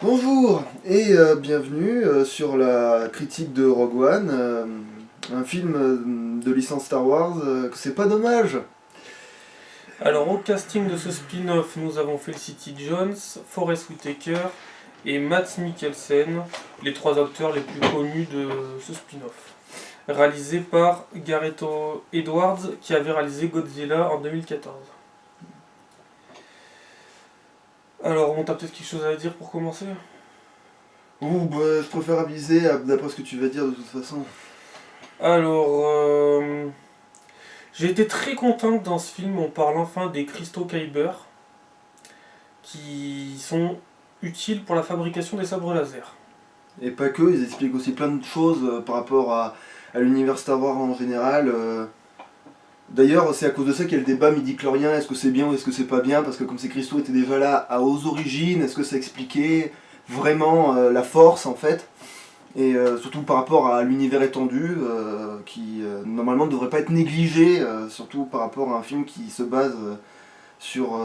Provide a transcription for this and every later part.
Bonjour et bienvenue sur la critique de Rogue One, un film de licence Star Wars que c'est pas dommage. Alors au casting de ce spin-off, nous avons Felicity Jones, Forest Whitaker et Matt Mikkelsen, les trois acteurs les plus connus de ce spin-off. Réalisé par Gareth Edwards, qui avait réalisé Godzilla en 2014. Alors, on t'a peut-être quelque chose à dire pour commencer? Ouh, bah, je préfère aviser d'après ce que tu vas dire de toute façon. Alors, j'ai été très content que dans ce film on parle enfin des cristaux Kyber, qui sont utiles pour la fabrication des sabres laser. Et pas que, ils expliquent aussi plein de choses par rapport à l'univers Star Wars en général. D'ailleurs, c'est à cause de ça qu'il y a le débat midi-chlorien, est-ce que c'est bien ou est-ce que c'est pas bien, parce que comme ces cristaux étaient déjà là aux origines, est-ce que ça expliquait vraiment la force en fait? Et surtout par rapport à l'univers étendu, qui normalement ne devrait pas être négligé, surtout par rapport à un film qui se base sur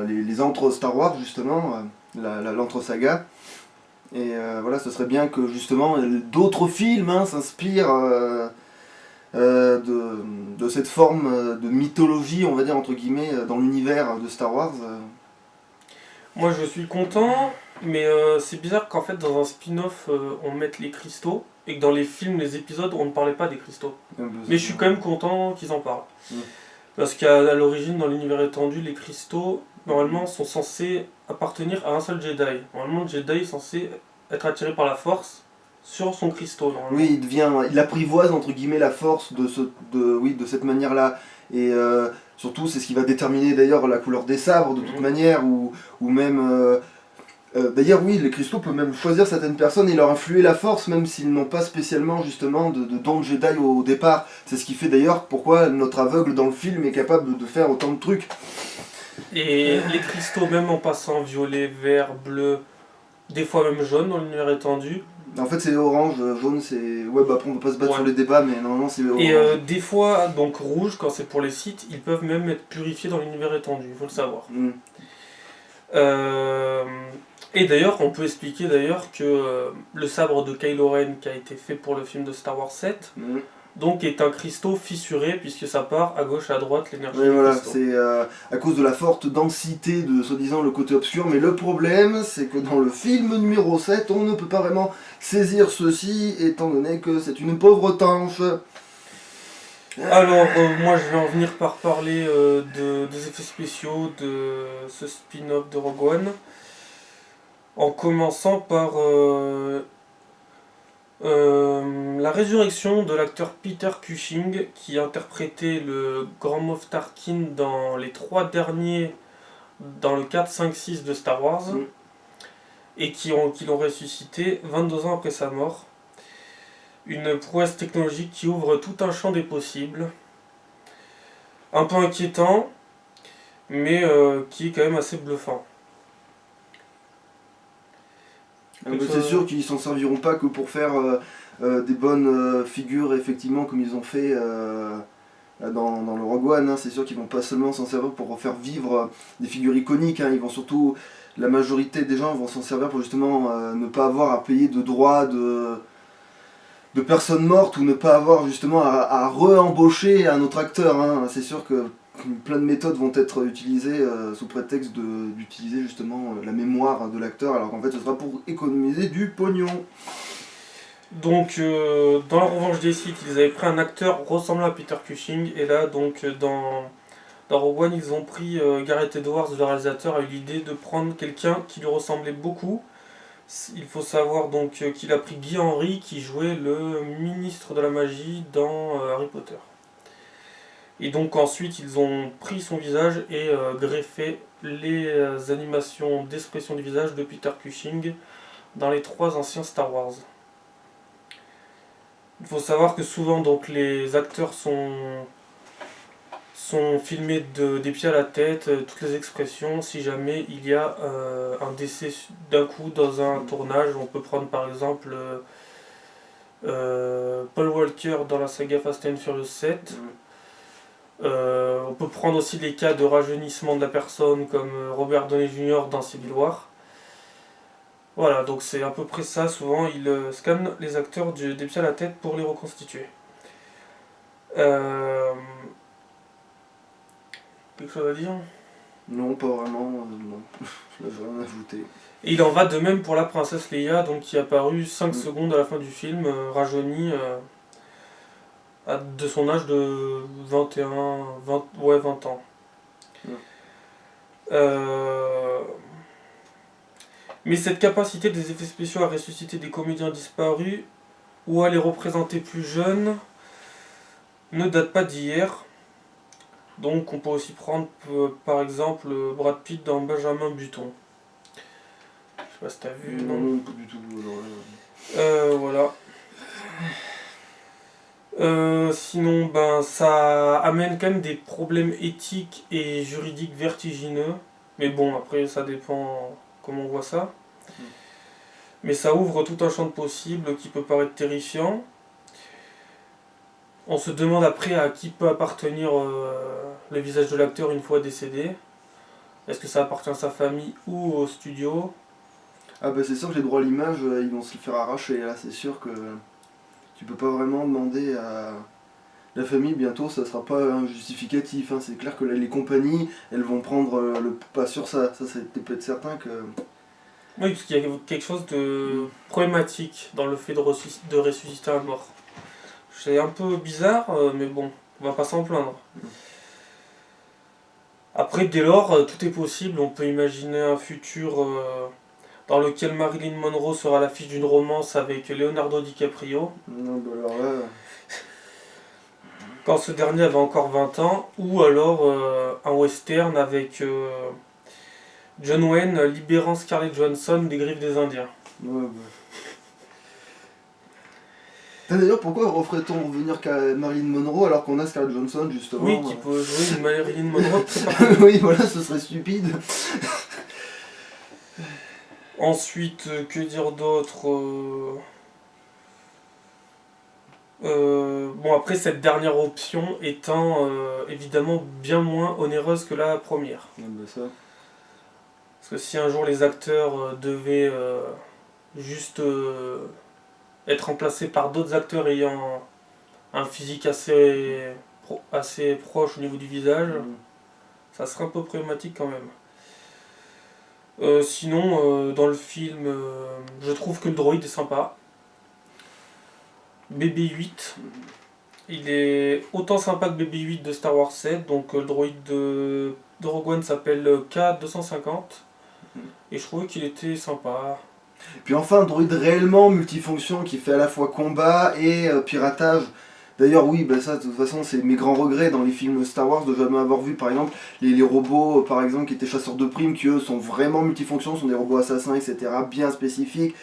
les antres Star Wars justement, l'antre-saga. Et voilà, ce serait bien que justement d'autres films s'inspirent de cette forme de mythologie, on va dire entre guillemets, dans l'univers de Star Wars. Moi je suis content, mais c'est bizarre qu'en fait dans un spin-off on mette les cristaux et que dans les films, les épisodes, on ne parlait pas des cristaux. Mais je suis quand même content qu'ils en parlent. Mm. Parce qu'à l'origine, dans l'univers étendu, les cristaux, normalement, sont censés appartenir à un seul Jedi. Normalement, le Jedi est censé être attiré par la force sur son cristaux, normalement. Oui, il apprivoise entre guillemets la force de cette manière-là. Et surtout, c'est ce qui va déterminer d'ailleurs la couleur des sabres de toute manière, ou même. D'ailleurs, oui, les cristaux peuvent même choisir certaines personnes et leur influer la force, même s'ils n'ont pas spécialement justement de don de Jedi au départ. C'est ce qui fait d'ailleurs pourquoi notre aveugle dans le film est capable de faire autant de trucs. Et les cristaux, même en passant violet, vert, bleu, des fois même jaune dans l'univers étendu. En fait, c'est orange, jaune, c'est. Ouais, bah après, on va pas se battre sur les débats, mais normalement, c'est orange. Et des fois, donc rouge, quand c'est pour les sites, ils peuvent même être purifiés dans l'univers étendu, il faut le savoir. Mm. Et d'ailleurs, on peut expliquer d'ailleurs que le sabre de Kylo Ren qui a été fait pour le film de Star Wars 7, donc est un cristaux fissuré puisque ça part à gauche et à droite l'énergie Oui, du voilà, cristaux. c'est à cause de la forte densité de soi-disant le côté obscur, mais le problème c'est que dans le film numéro 7, on ne peut pas vraiment saisir ceci étant donné que c'est une pauvre tanche. Alors, moi je vais en venir par parler des effets spéciaux de ce spin-off de Rogue One, en commençant par la résurrection de l'acteur Peter Cushing qui interprétait le Grand Moff Tarkin dans les trois derniers, dans le 4, 5, 6 de Star Wars, et qui l'ont ressuscité 22 ans après sa mort. Une prouesse technologique qui ouvre tout un champ des possibles, un peu inquiétant, mais qui est quand même assez bluffant. C'est sûr qu'ils s'en serviront pas que pour faire des bonnes figures, effectivement, comme ils ont fait dans le Rogue One. C'est sûr qu'ils vont pas seulement s'en servir pour faire vivre des figures iconiques, ils vont surtout, la majorité des gens vont s'en servir pour justement ne pas avoir à payer de droits de personnes mortes ou ne pas avoir justement à re-embaucher un autre acteur. C'est sûr que plein de méthodes vont être utilisées sous prétexte d'utiliser justement la mémoire de l'acteur, alors qu'en fait ce sera pour économiser du pognon. Donc, dans la revanche des Sith, ils avaient pris un acteur ressemblant à Peter Cushing, et là, donc, dans Rogue One, ils ont pris Gareth Edwards, le réalisateur, a eu l'idée de prendre quelqu'un qui lui ressemblait beaucoup. Il faut savoir donc qu'il a pris Guy Henry, qui jouait le ministre de la magie dans Harry Potter. Et donc ensuite, ils ont pris son visage et greffé les animations d'expression du visage de Peter Cushing dans les trois anciens Star Wars. Il faut savoir que souvent donc, les acteurs sont filmés des pieds à la tête, toutes les expressions, si jamais il y a un décès d'un coup dans un tournage. On peut prendre par exemple Paul Walker dans la saga Fast and Furious 7. On peut prendre aussi les cas de rajeunissement de la personne comme Robert Downey Jr. dans Civil War. Voilà, donc c'est à peu près ça. Souvent, ils scannent les acteurs des pieds à la tête pour les reconstituer. Euh, Quelque chose à dire? Non, pas vraiment, non. Je n'ai rien ajouté. Et il en va de même pour la princesse Leia, donc qui est apparue 5 Mm. secondes à la fin du film, rajeunie de son âge de 21, 20, ouais, 20 ans. Mm. Euh, Mais cette capacité des effets spéciaux à ressusciter des comédiens disparus ou à les représenter plus jeunes ne date pas d'hier. Donc on peut aussi prendre par exemple Brad Pitt dans Benjamin Button. Je sais pas si t'as vu, non? Non, pas du tout. Voilà. Sinon, ben, ça amène quand même des problèmes éthiques et juridiques vertigineux. Mais bon, après, ça dépend comment on voit ça. Mais ça ouvre tout un champ de possibles qui peut paraître terrifiant. On se demande après à qui peut appartenir le visage de l'acteur une fois décédé. Est-ce que ça appartient à sa famille ou au studio? Ah bah c'est sûr que les droits à l'image, ils vont se le faire arracher. Là, c'est sûr que tu peux pas vraiment demander à la famille bientôt, ça sera pas un justificatif. Hein. C'est clair que là, les compagnies, elles vont prendre le pas sur ça. Ça, c'est peut-être certain que. Oui, parce qu'il y a quelque chose de problématique dans le fait de ressusciter un mort. C'est un peu bizarre, mais bon, on va pas s'en plaindre. Après, dès lors, tout est possible. On peut imaginer un futur dans lequel Marilyn Monroe sera à l'affiche d'une romance avec Leonardo DiCaprio, Non, bah alors là. quand ce dernier avait encore 20 ans, ou alors un western avec John Wayne libérant Scarlett Johansson des griffes des Indiens. Ouais, bah. D'ailleurs, pourquoi referait-on revenir Marilyn Monroe alors qu'on a Scarlett Johansson justement Oui, qui peut jouer une Marilyn Monroe très parfaite. Oui, voilà, ce serait stupide. Ensuite, que dire d'autre Bon, après, cette dernière option étant évidemment bien moins onéreuse que la première. Ouais, bah ça. Parce que si un jour les acteurs devaient juste être remplacés par d'autres acteurs ayant un physique assez proche au niveau du visage, ça serait un peu problématique quand même. Sinon, dans le film, je trouve que le droïde est sympa. BB-8, il est autant sympa que BB-8 de Star Wars 7, donc le droïde de Rogue One s'appelle K250, et je trouvais qu'il était sympa. Puis enfin, un droïde réellement multifonction qui fait à la fois combat et piratage. D'ailleurs, oui, bah ça, de toute façon, c'est mes grands regrets dans les films Star Wars de jamais avoir vu, par exemple, les robots, par exemple, qui étaient chasseurs de primes, qui eux sont vraiment multifonctions, sont des robots assassins, etc., bien spécifiques.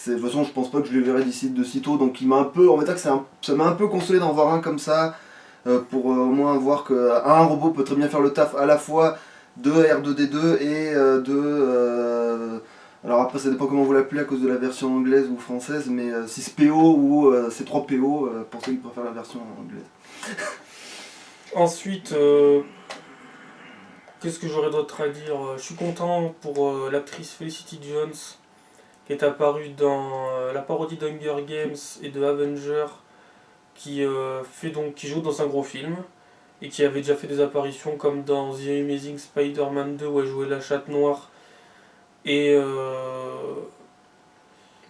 De toute façon, je pense pas que je les verrai d'ici de sitôt, donc il m'a un peu, on va dire que ça m'a un peu consolé d'en voir un comme ça, pour au moins voir qu'un robot peut très bien faire le taf à la fois de R2D2 et alors après ça dépend comment vous l'appelez à cause de la version anglaise ou française, mais 6PO ou C3PO pour ceux qui préfèrent la version anglaise. Ensuite, qu'est-ce que j'aurais d'autre à dire? Je suis content pour l'actrice Felicity Jones, qui est apparue dans la parodie d'Hunger Games et de Avenger, qui joue dans un gros film, et qui avait déjà fait des apparitions comme dans The Amazing Spider-Man 2 où elle jouait la chatte noire. Et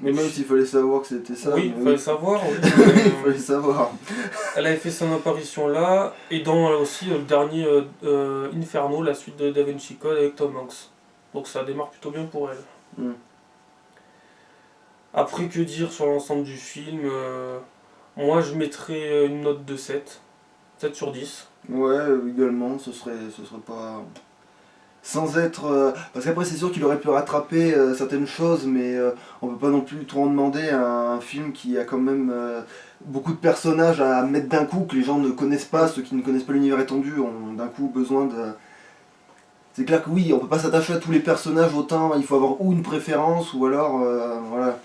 Mais même s'il fallait savoir que c'était ça. oui, il fallait savoir. Oui, Il fallait savoir. elle avait fait son apparition là, et dans aussi le dernier Inferno, la suite de Da Vinci Code avec Tom Hanks. Donc ça démarre plutôt bien pour elle. Mm. Après, que dire sur l'ensemble du film moi je mettrais une note de 7. 7 sur 10. Ouais, également, ce serait pas. Sans être. Parce qu'après, c'est sûr qu'il aurait pu rattraper certaines choses, mais on peut pas non plus trop en demander à un film qui a quand même beaucoup de personnages à mettre d'un coup, que les gens ne connaissent pas, ceux qui ne connaissent pas l'univers étendu ont d'un coup besoin de. C'est clair que oui, on peut pas s'attacher à tous les personnages autant, il faut avoir ou une préférence, ou alors. Voilà.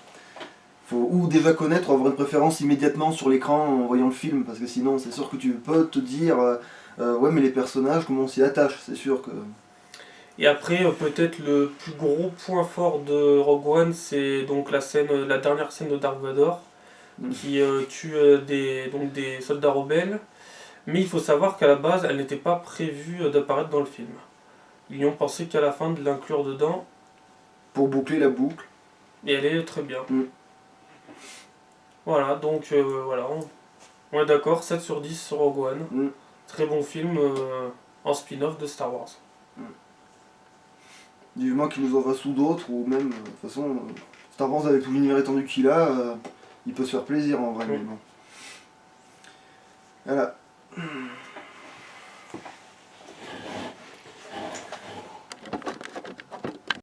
Faut ou déjà connaître, ou avoir une préférence immédiatement sur l'écran en voyant le film, parce que sinon, c'est sûr que tu peux te dire. Ouais, mais les personnages, comment on s'y attache, c'est sûr que. Et après, peut-être le plus gros point fort de Rogue One, c'est donc la dernière scène de Dark Vador, qui tue des soldats rebelles. Mais il faut savoir qu'à la base, elle n'était pas prévue d'apparaître dans le film. Ils n'y ont pensé qu'à la fin de l'inclure dedans, Pour boucler la boucle. et elle est très bien. Mm. Voilà, donc voilà, on est d'accord, 7 sur 10 sur Rogue One. Mm. Très bon film en spin-off de Star Wars. Vivement qu'il nous en fasse ou d'autres, ou même, de toute façon, Star Wars avec tout l'univers étendu qu'il a, il peut se faire plaisir en vrai, mais bon. Voilà.